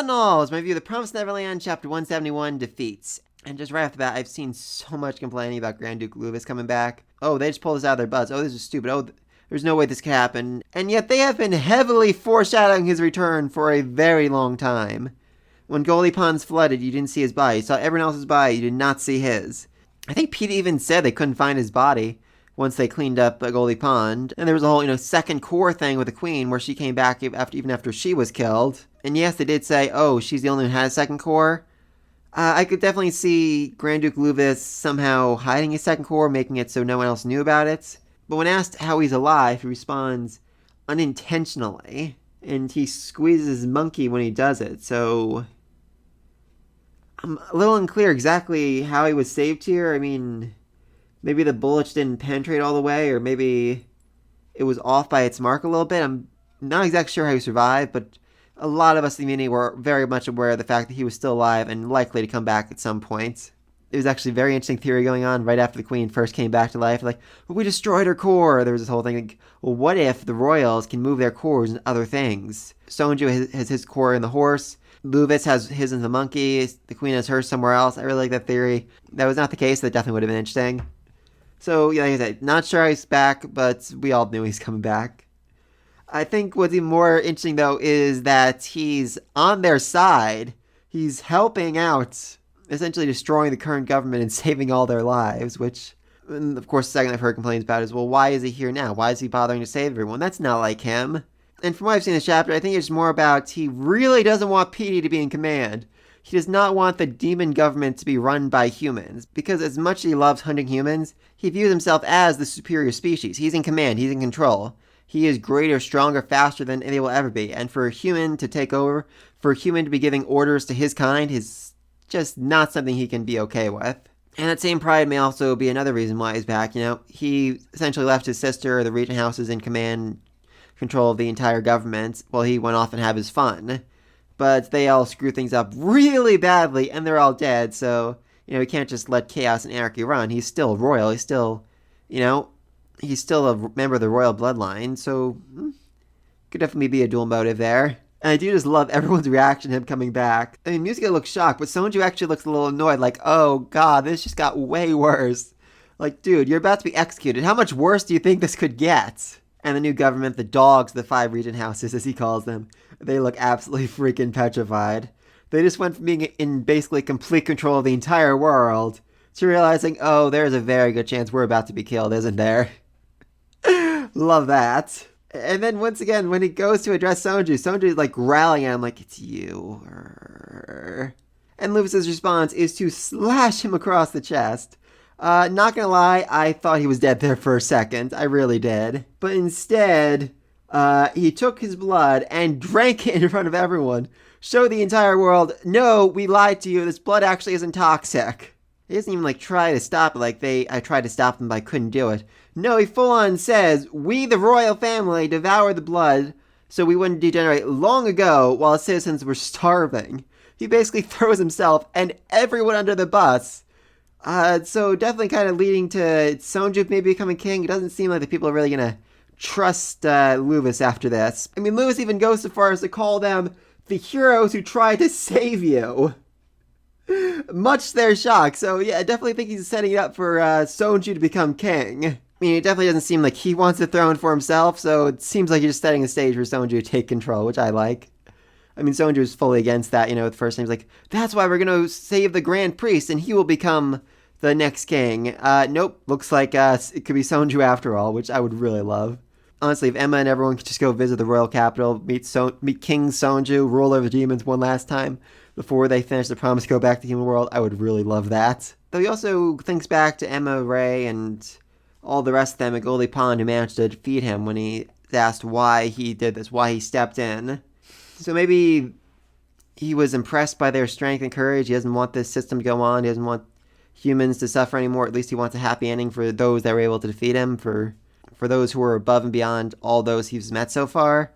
in all, it's my review of The Promised Neverland, Chapter 171, Defeats. And just right off the bat, I've seen so much complaining about Grand Duke Luvis coming back. Oh, they just pulled this out of their butts. Oh, this is stupid. Oh, there's no way this could happen. And yet they have been heavily foreshadowing his return for a very long time. When Goldie Pond's flooded, you didn't see his body. You saw everyone else's body. You did not see his. I think Pete even said they couldn't find his body once they cleaned up Goldie Pond. And there was a whole, second core thing with the Queen where she came back even after she was killed. And yes, they did say, oh, she's the only one who had a second core. I could definitely see Grand Duke Luvis somehow hiding his second core, making it so no one else knew about it. But when asked how he's alive, he responds unintentionally. And he squeezes his monkey when he does it, so I'm a little unclear exactly how he was saved here. I mean, maybe the bullets didn't penetrate all the way, or maybe it was off by its mark a little bit. I'm not exactly sure how he survived, but a lot of us in the community were very much aware of the fact that he was still alive and likely to come back at some point. There was actually a very interesting theory going on right after the Queen first came back to life. Like, well, we destroyed her core. There was this whole thing like, well, what if the royals can move their cores into other things? Sonju has his core in the horse. Luvis has his in the monkey. The Queen has hers somewhere else. I really like that theory. That was not the case. That definitely would have been interesting. So, yeah, like I said, not sure he's back, but we all knew he's coming back. I think what's even more interesting, though, is that he's on their side. He's helping out, essentially destroying the current government and saving all their lives, which, and of course, the second I've heard complaints about is, well, why is he here now? Why is he bothering to save everyone? That's not like him. And from what I've seen in this chapter, I think it's more about he really doesn't want Petey to be in command. He does not want the demon government to be run by humans, because as much as he loves hunting humans, he views himself as the superior species. He's in command. He's in control. He is greater, stronger, faster than they will ever be. And for a human to take over, for a human to be giving orders to his kind, is just not something he can be okay with. And that same pride may also be another reason why he's back. He essentially left his sister, the regent houses, in command, control of the entire government, while he went off and had his fun. But they all screw things up really badly, and they're all dead, so, he can't just let chaos and anarchy run. He's still royal. He's still, he's still a member of the royal bloodline, so could definitely be a dual motive there. And I do just love everyone's reaction to him coming back. I mean, Musica looks shocked, but Sonju actually looks a little annoyed, like, oh god, this just got way worse. Like, dude, you're about to be executed. How much worse do you think this could get? And the new government, the dogs, the 5 regent houses, as he calls them, they look absolutely freaking petrified. They just went from being in basically complete control of the entire world to realizing, oh, there's a very good chance we're about to be killed, isn't there? Love that. And then once again, when he goes to address Sonju's like rallying at him like, it's you. And Luvis's response is to slash him across the chest. Not gonna lie, I thought he was dead there for a second. I really did. But instead, he took his blood and drank it in front of everyone. Showed the entire world, no, we lied to you. This blood actually isn't toxic. He doesn't even try to stop it I tried to stop them but I couldn't do it. No, he full on says, we the royal family devoured the blood so we wouldn't degenerate long ago while the citizens were starving. He basically throws himself and everyone under the bus. So definitely kind of leading to Sonju maybe becoming king. It doesn't seem like the people are really going to trust Luvis after this. I mean, Luvis even goes so far as to call them the heroes who tried to save you. Much to their shock. So yeah, I definitely think he's setting it up for Sonju to become king. I mean, it definitely doesn't seem like he wants the throne for himself, so it seems like he's just setting the stage for Sonju to take control, which I like. I mean, Sonju is fully against that, the first time he's like, that's why we're going to save the Grand Priest, and he will become the next king. Nope, looks like it could be Sonju after all, which I would really love. Honestly, if Emma and everyone could just go visit the royal capital, meet King Sonju, ruler of the demons one last time, before they finish the promise to go back to the human world, I would really love that. Though he also thinks back to Emma, Ray, and all the rest of them at Goldie Pond who managed to defeat him when he asked why he did this, why he stepped in. So maybe he was impressed by their strength and courage. He doesn't want this system to go on. He doesn't want humans to suffer anymore. At least he wants a happy ending for those that were able to defeat him, for those who are above and beyond all those he's met so far.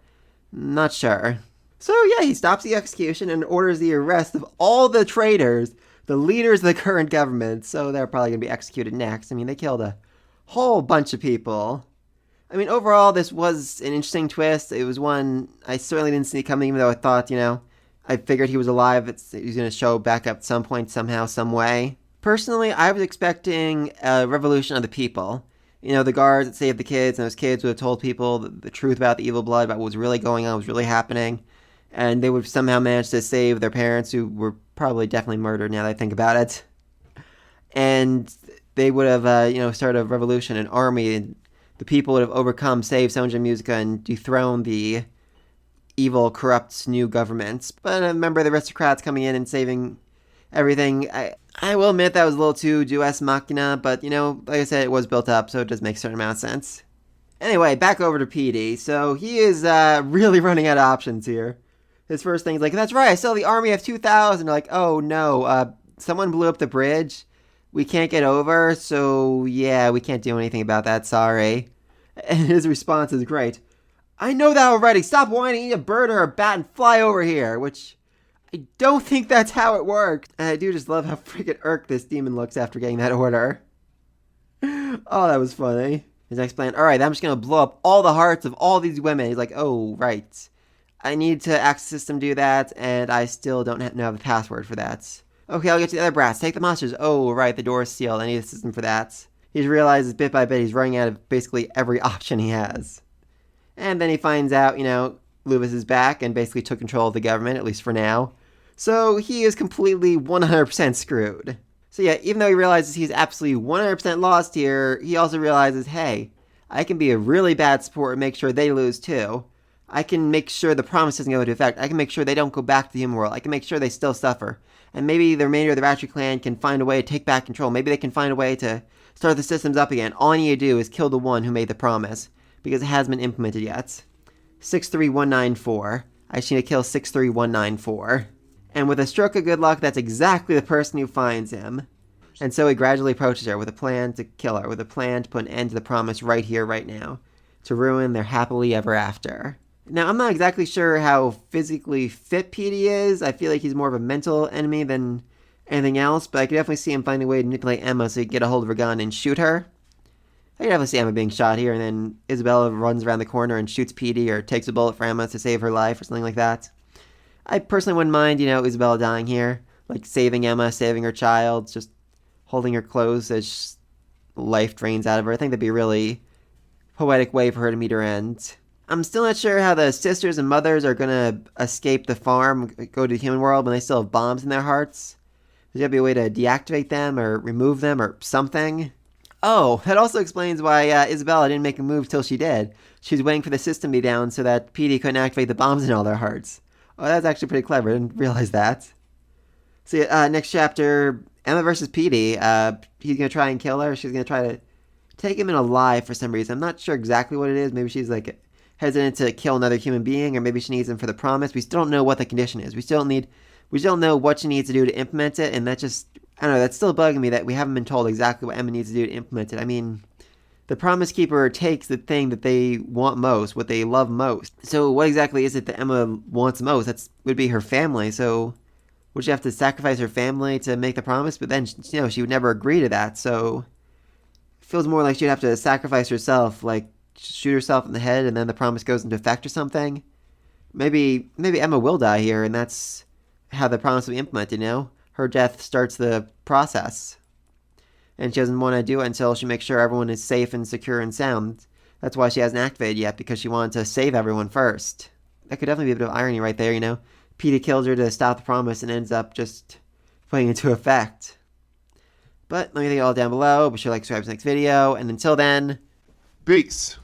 Not sure. So yeah, he stops the execution and orders the arrest of all the traitors, the leaders of the current government. So they're probably going to be executed next. I mean, they killed a whole bunch of people. I mean, overall, this was an interesting twist. It was one I certainly didn't see coming, even though I thought, I figured he was alive. He's going to show back up at some point, somehow, some way. Personally, I was expecting a revolution of the people. You know, the guards that saved the kids, and those kids would have told people the truth about the evil blood, about what was really going on, what was really happening. And they would somehow manage to save their parents, who were probably definitely murdered now that I think about it. And they would have, started a revolution, an army, and the people would have overcome, saved Sonju and Musica, and dethroned the evil, corrupt new government. But remember the aristocrats coming in and saving everything. I will admit that was a little too Deus Machina, but, like I said, it was built up, so it does make a certain amount of sense. Anyway, back over to PD. So he is really running out of options here. His first thing is like, that's right, I saw the army of 2,000. Like, oh no, someone blew up the bridge. We can't get over, so yeah, we can't do anything about that, sorry. And his response is great. I know that already. Stop whining, eat a bird or a bat and fly over here, which I don't think that's how it works. And I do just love how freaking irked this demon looks after getting that order. Oh, that was funny. His next plan, alright, I'm just going to blow up all the hearts of all these women. He's like, oh, right. I need to access the system, do that, and I still don't know the password for that. Okay, I'll get to the other brats. Take the monsters. Oh, right, the door is sealed. I need a system for that. He realizes bit by bit he's running out of basically every option he has. And then he finds out, Lewis is back and basically took control of the government, at least for now. So he is completely 100% screwed. So yeah, even though he realizes he's absolutely 100% lost here, he also realizes, hey, I can be a really bad sport and make sure they lose too. I can make sure the promise doesn't go into effect. I can make sure they don't go back to the human world. I can make sure they still suffer. And maybe the remainder of the Ratchet clan can find a way to take back control. Maybe they can find a way to start the systems up again. All I need to do is kill the one who made the promise, because it hasn't been implemented yet. 63194. I just need to kill 63194. And with a stroke of good luck, that's exactly the person who finds him. And so he gradually approaches her with a plan to kill her, with a plan to put an end to the promise right here, right now, to ruin their happily ever after. Now, I'm not exactly sure how physically fit PD is. I feel like he's more of a mental enemy than anything else, but I could definitely see him finding a way to manipulate Emma so he can get a hold of her gun and shoot her. I could definitely see Emma being shot here, and then Isabella runs around the corner and shoots PD or takes a bullet for Emma to save her life or something like that. I personally wouldn't mind, Isabella dying here. Like saving Emma, saving her child, just holding her close as life drains out of her. I think that'd be a really poetic way for her to meet her end. I'm still not sure how the sisters and mothers are going to escape the farm, go to the human world when they still have bombs in their hearts. There's got to be a way to deactivate them or remove them or something. Oh, that also explains why Isabella didn't make a move till she did. She was waiting for the system to be down so that PD couldn't activate the bombs in all their hearts. Oh, that's actually pretty clever. I didn't realize that. So next chapter, Emma versus PD. He's going to try and kill her. She's going to try to take him in alive for some reason. I'm not sure exactly what it is. Maybe she's hesitant to kill another human being, or maybe she needs him for the promise. We still don't know what the condition is. We still don't know what she needs to do to implement it, and that just, I don't know, that's still bugging me that we haven't been told exactly what Emma needs to do to implement it. I mean, the Promise Keeper takes the thing that they want most, what they love most. So what exactly is it that Emma wants most? That would be her family, so would she have to sacrifice her family to make the promise? But then, she would never agree to that, so it feels more like she'd have to sacrifice herself, like shoot herself in the head and then the promise goes into effect or something. Maybe Emma will die here, and that's how the promise will be implemented, Her death starts the process. And she doesn't want to do it until she makes sure everyone is safe and secure and sound. That's why she hasn't activated yet, because she wanted to save everyone first. That could definitely be a bit of irony right there, Peter kills her to stop the promise and ends up just putting it into effect. But let me think all down below. Be sure to like, subscribe to the next video. And until then, peace.